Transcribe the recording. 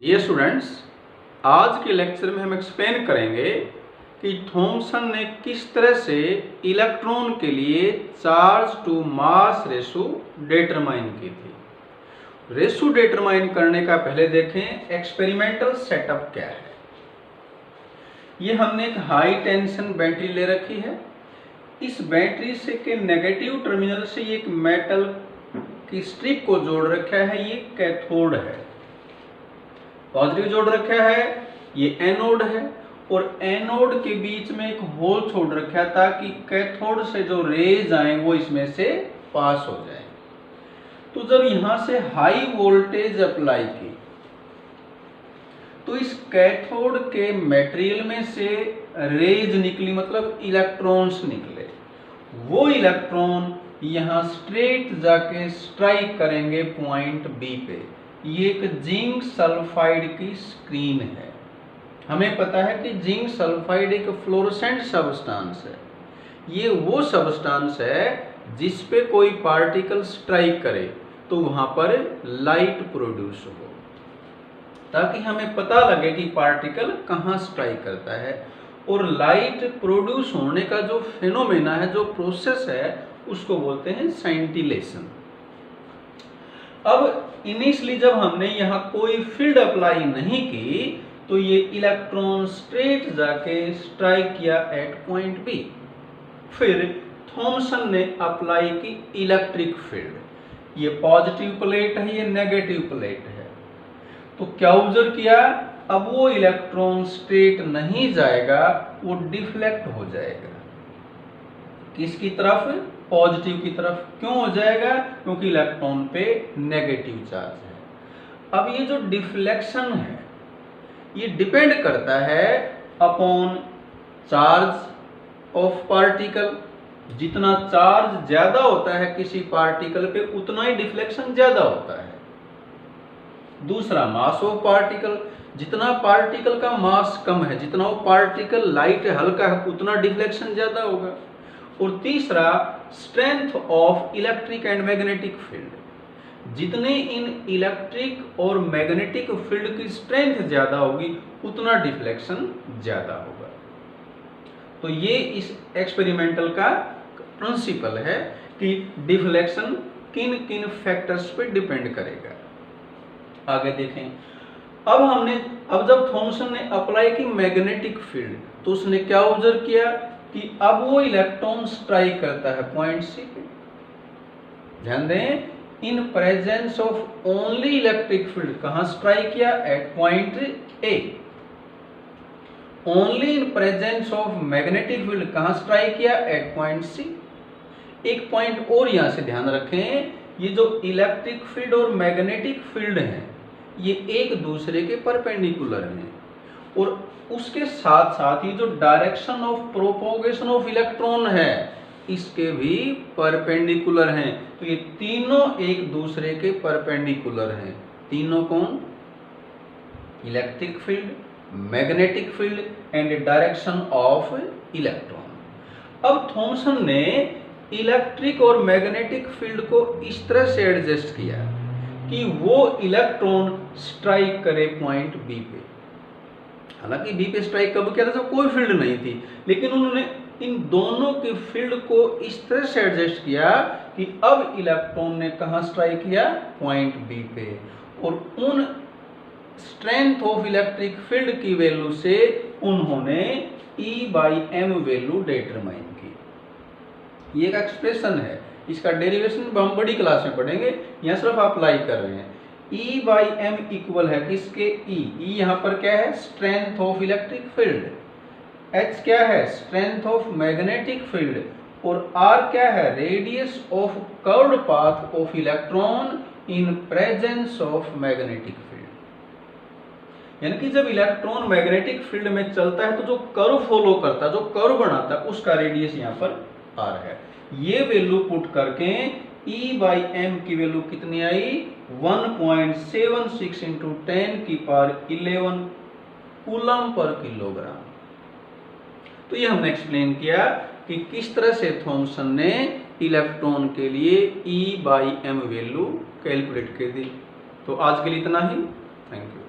ये स्टूडेंट्स, आज के लेक्चर में हम एक्सप्लेन करेंगे कि थॉमसन ने किस तरह से इलेक्ट्रॉन के लिए charge to mass ratio determine की थी। रेशो डिटरमाइन करने का पहले देखें एक्सपेरिमेंटल सेटअप क्या है। ये हमने एक हाई टेंशन बैटरी ले रखी है। इस बैटरी से के नेगेटिव टर्मिनल से एक मेटल की स्ट्रिप को जोड़ रखा है, ये कैथोड है। पॉजिटिव जोड़ रखा है, ये एनोड है, और एनोड के बीच में एक होल छोड़ रखा है ताकि कैथोड से जो रेज आए वो इसमें से पास हो जाए। तो जब यहां से हाई वोल्टेज अप्लाई की तो इस कैथोड के मटेरियल में से रेज निकली, मतलब इलेक्ट्रॉन्स निकले। वो इलेक्ट्रॉन यहां स्ट्रेट जाके स्ट्राइक करेंगे पॉइंट बी पे। ये एक जिंक सल्फाइड की स्क्रीन है। हमें पता है कि जिंक सल्फाइड एक फ्लोरोसेंट सब्सटेंस है। ये वो सब्सटेंस है जिस पे कोई पार्टिकल स्ट्राइक करे तो वहां पर लाइट प्रोड्यूस हो, ताकि हमें पता लगे कि पार्टिकल कहाँ स्ट्राइक करता है। और लाइट प्रोड्यूस होने का जो फेनोमेना है, जो प्रोसेस है, उसको बोलते हैं साइंटिलेशन। अब इनिशियली जब हमने यहाँ कोई फील्ड अप्लाई नहीं की तो ये इलेक्ट्रॉन स्ट्रेट जाके स्ट्राइक किया एट पॉइंट बी। फिर थॉमसन ने अप्लाई की इलेक्ट्रिक फील्ड। ये पॉजिटिव प्लेट है, ये नेगेटिव प्लेट है। तो क्या ऑब्जर्व किया, अब वो इलेक्ट्रॉन स्ट्रेट नहीं जाएगा, वो डिफ्लेक्ट हो जाएगा। किसकी तरफ? पॉजिटिव की तरफ। क्यों हो जाएगा? क्योंकि इलेक्ट्रॉन पे नेगेटिव चार्ज है। अब ये जो डिफ्लेक्शन है ये डिपेंड करता है अपॉन चार्ज ऑफ पार्टिकल। जितना चार्ज ज्यादा होता है किसी पार्टिकल पे उतना ही डिफ्लेक्शन ज्यादा होता है। दूसरा मास ऑफ पार्टिकल। जितना पार्टिकल का मास कम है, जितना वो पार्टिकल लाइट है, हल्का है, उतना डिफ्लेक्शन ज्यादा होगा। और तीसरा strength of electric and magnetic field. जितने इन इलेक्ट्रिक और मैग्नेटिक फील्ड की स्ट्रेंथ ज्यादा होगी उतना डिफ्लेक्शन ज्यादा होगा। तो ये इस एक्सपेरिमेंटल का प्रिंसिपल है कि डिफ्लेक्शन किन किन फैक्टर्स पे डिपेंड करेगा। आगे देखें। अब जब थॉमसन ने अप्लाई की मैग्नेटिक फील्ड तो उसने क्या ऑब्जर्व किया कि अब वो इलेक्ट्रॉन स्ट्राइक करता है पॉइंट सी पे। ध्यान दें, in presence of only electric field. कहां स्ट्राइक किया? At point A. Only in presence of magnetic field कहां स्ट्राइक किया? At point C. एक पॉइंट और यहां से ध्यान रखें, ये जो इलेक्ट्रिक फील्ड और मैग्नेटिक फील्ड हैं ये एक दूसरे के परपेंडिकुलर हैं, और उसके साथ साथ ये जो direction of propagation of electron है इसके भी परपेंडिकुलर हैं। तो ये तीनों एक दूसरे के परपेंडिकुलर हैं। तीनों कौन? Electric field, magnetic field and direction of electron. अब थॉमसन ने इलेक्ट्रिक और मैग्नेटिक फील्ड को इस तरह से एडजस्ट किया कि वो इलेक्ट्रॉन स्ट्राइक करे पॉइंट बी पे। हालांकि बी पे स्ट्राइक कब किया था जब कोई फील्ड नहीं थी, लेकिन उन्होंने इन दोनों के फील्ड को इस तरह से एडजस्ट किया कि अब इलेक्ट्रॉन ने कहां स्ट्राइक किया? पॉइंट बी पे। और उन स्ट्रेंथ ऑफ इलेक्ट्रिक फील्ड की वैल्यू से उन्होंने E/m वैल्यू डिटरमाइन की। ये एक एक्सप्रेशन है, इसका डेरिवेशन हम बड़ी क्लास में पढ़ेंगे, यहां सिर्फ अप्लाई कर रहे हैं। E/m इक्वल है किसके? E यहां पर क्या है? Strength of electric field. H क्या है? Strength of magnetic field. और R क्या है? Radius of curved path of electron in presence of magnetic field. यानी कि जब इलेक्ट्रॉन मैग्नेटिक फील्ड में चलता है तो जो कर्व फॉलो करता है, जो कर्व बनाता है, उसका रेडियस यहाँ पर R है। ये वैल्यू पुट करके E/m की वैल्यू कितनी आई? 1.76 × 10⁻11 कूलम पर किलोग्राम। तो ये हमने एक्सप्लेन किया कि किस तरह से थॉमसन ने इलेक्ट्रॉन के लिए E/m वैल्यू कैलकुलेट कर दी। तो आज के लिए इतना ही। Thank you.